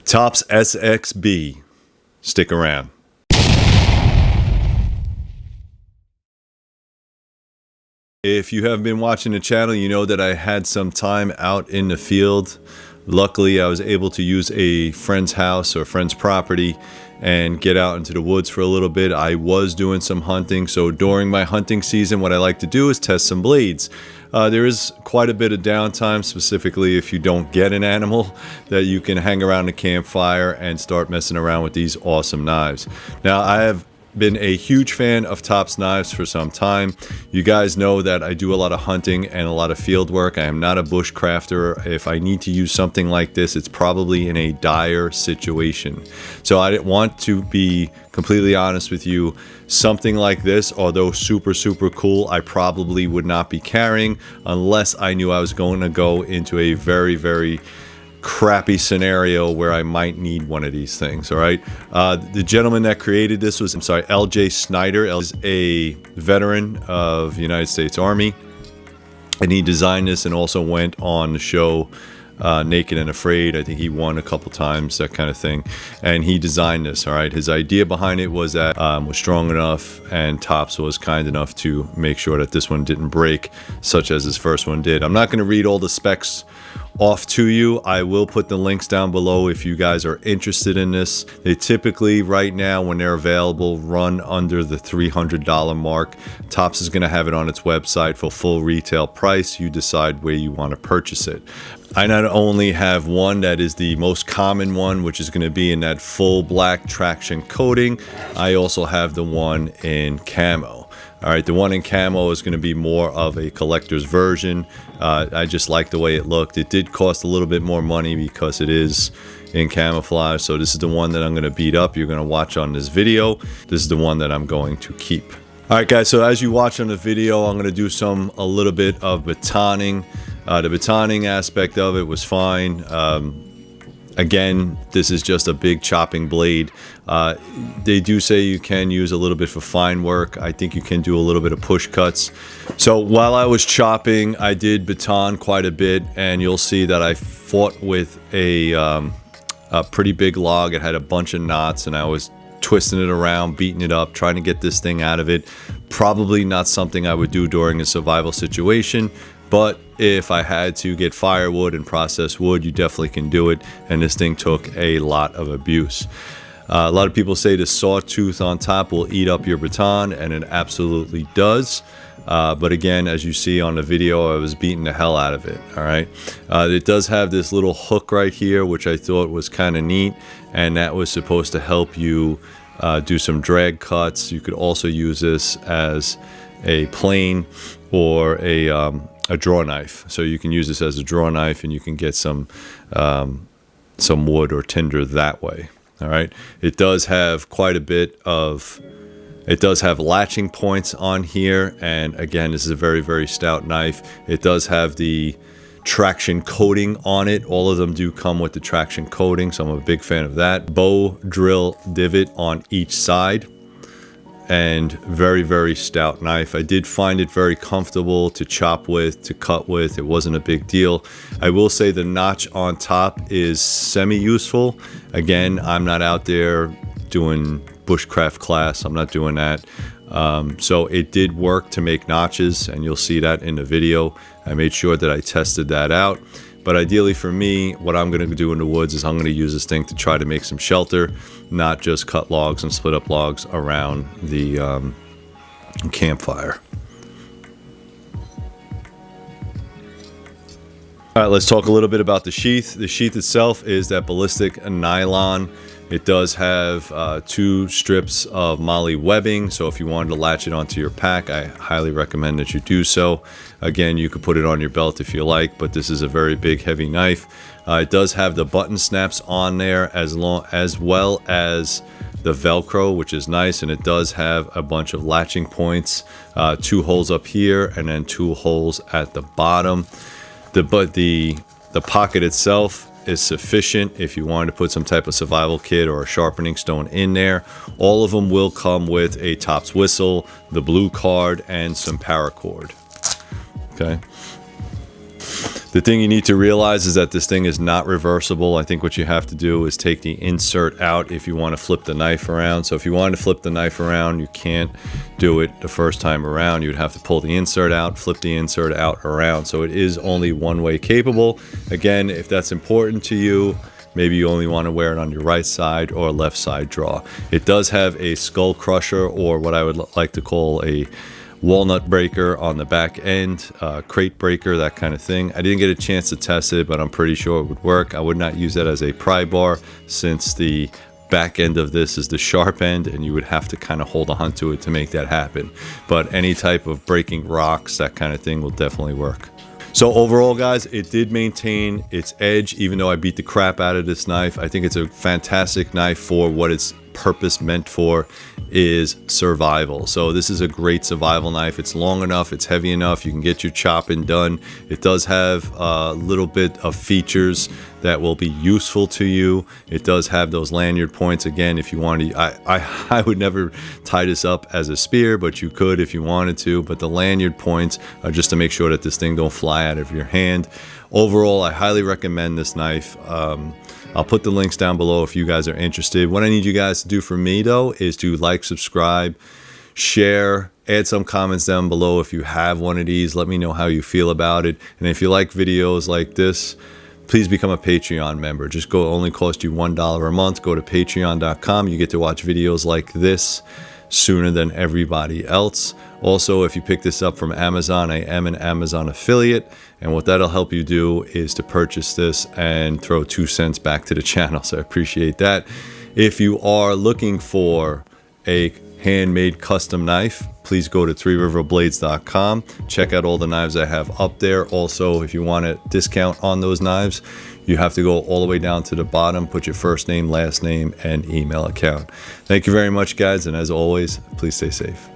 Tops SXB. Stick around. If you have been watching the channel, you know that I had some time out in the field. Luckily, I was able to use a friend's house or friend's property and get out into the woods for a little bit. I was doing some hunting, so during my hunting season, what I like to do is test some blades. There is quite a bit of downtime, specifically if you don't get an animal, that you can hang around the campfire and start messing around with these awesome knives. Now, I have been a huge fan of Tops knives for some time. You guys know that I do a lot of hunting and a lot of field work. I am not a bushcrafter. If I need to use something like this, it's probably in a dire situation. So I want to be completely honest with you. Something like this, although super cool, I probably would not be carrying unless I knew I was going to go into a very crappy scenario where I might need one of these things. All right, the gentleman that created this was, LJ Snyder. Is a veteran of the United States Army, and he designed this and also went on the show Naked and Afraid. I think he won a couple times, that kind of thing, and he designed this. All right, his idea behind it was that was strong enough, and Tops was kind enough to make sure that this one didn't break, such as his first one did. I'm not going to read all the specs off to you. I will put the links down below if you guys are interested in this. They typically, right now, when they're available, run under the $300 mark. Tops is going to have it on its website for full retail price. You decide where you want to purchase it. I not only have one that is the most common one, which is going to be in that full black traction coating. I also have the one in camo. All right, the one in camo is going to be more of a collector's version. I just like the way it looked. It did cost a little bit more money because it is in camouflage. So this is the one that I'm going to beat up. You're going to watch on this video. This is the one that I'm going to keep. All right, guys, so as you watch on the video, I'm going to do a little bit of batoning. The batoning aspect of it was fine. Again, this is just a big chopping blade. They do say you can use a little bit for fine work. I think you can do a little bit of push cuts. So while I was chopping, I did baton quite a bit, and you'll see that I fought with a pretty big log. It had a bunch of knots, and I was twisting it around, beating it up, trying to get this thing out of it. Probably not something I would do during a survival situation, but if I had to get firewood and process wood, you definitely can do it. And this thing took a lot of abuse. A lot of people say the sawtooth on top will eat up your baton, and it absolutely does. But again, as you see on the video, I was beating the hell out of it. All right. It does have this little hook right here, which I thought was kind of neat. And that was supposed to help you do some drag cuts. You could also use this as a plane or a draw knife. So you can use this as a draw knife, and you can get some wood or tinder that way. All right. It does have quite a bit of, it does have latching points on here. And again, this is a very stout knife. It does have the traction coating on it. All of them do come with the traction coating, so I'm a big fan of that. Bow drill divot on each side, and very stout knife. I did find it very comfortable to chop with, to cut with. It wasn't a big deal. I will say the notch on top is semi-useful. Again, I'm not out there doing bushcraft class. I'm not doing that. So it did work to make notches, and you'll see that in the video. I made sure that I tested that out. But ideally for me, what I'm going to do in the woods is I'm going to use this thing to try to make some shelter, not just cut logs and split up logs around the campfire. All right, let's talk a little bit about the sheath. The sheath itself is that ballistic nylon. It does have 2 strips of moly webbing, so if you wanted to latch it onto your pack, I highly recommend that you do so. Again, you could put it on your belt if you like, but this is a very big, heavy knife. It does have the button snaps on there as well as the Velcro, which is nice, and it does have a bunch of latching points, 2 holes up here and then 2 holes at the bottom. The pocket itself is sufficient if you wanted to put some type of survival kit or a sharpening stone in there. All of them will come with a Tops whistle, the blue card, and some paracord. Okay. The thing you need to realize is that this thing is not reversible. I think what you have to do is take the insert out if you want to flip the knife around. So if you wanted to flip the knife around, you can't do it the first time around. You'd have to pull the insert out, flip the insert out around. So it is only one way capable. Again, if that's important to you, maybe you only want to wear it on your right side or left side draw. It does have a skull crusher, or what I would like to call a walnut breaker on the back end, crate breaker, that kind of thing. I didn't get a chance to test it, but I'm pretty sure it would work. I would not use that as a pry bar, since the back end of this is the sharp end, and you would have to kind of hold on to it to make that happen. But any type of breaking rocks, that kind of thing, will definitely work. So overall, guys, it did maintain its edge, even though I beat the crap out of this knife. I think it's a fantastic knife for what its purpose meant for, is survival. So this is a great survival knife. It's long enough, it's heavy enough, you can get your chopping done. It does have a little bit of features that will be useful to you. It does have those lanyard points. Again, if you want to, I would never tie this up as a spear, but you could if you wanted to. But the lanyard points are just to make sure that this thing don't fly out of your hand. Overall, I highly recommend this knife. I'll put the links down below if you guys are interested. What I need you guys to do for me, though, is to like, subscribe, share, add some comments down below if you have one of these. Let me know how you feel about it. And if you like videos like this, please become a Patreon member. Just only cost you $1 a month. Go to patreon.com. You get to watch videos like this sooner than everybody else. Also, if you pick this up from Amazon, I am an Amazon affiliate, and what that'll help you do is to purchase this and throw 2 cents back to the channel, so I appreciate that. If you are looking for a handmade custom knife, please go to threeriverblades.com. Check out all the knives I have up there. Also, if you want a discount on those knives, you have to go all the way down to the bottom, put your first name, last name, and email account. Thank you very much, guys, and as always, please stay safe.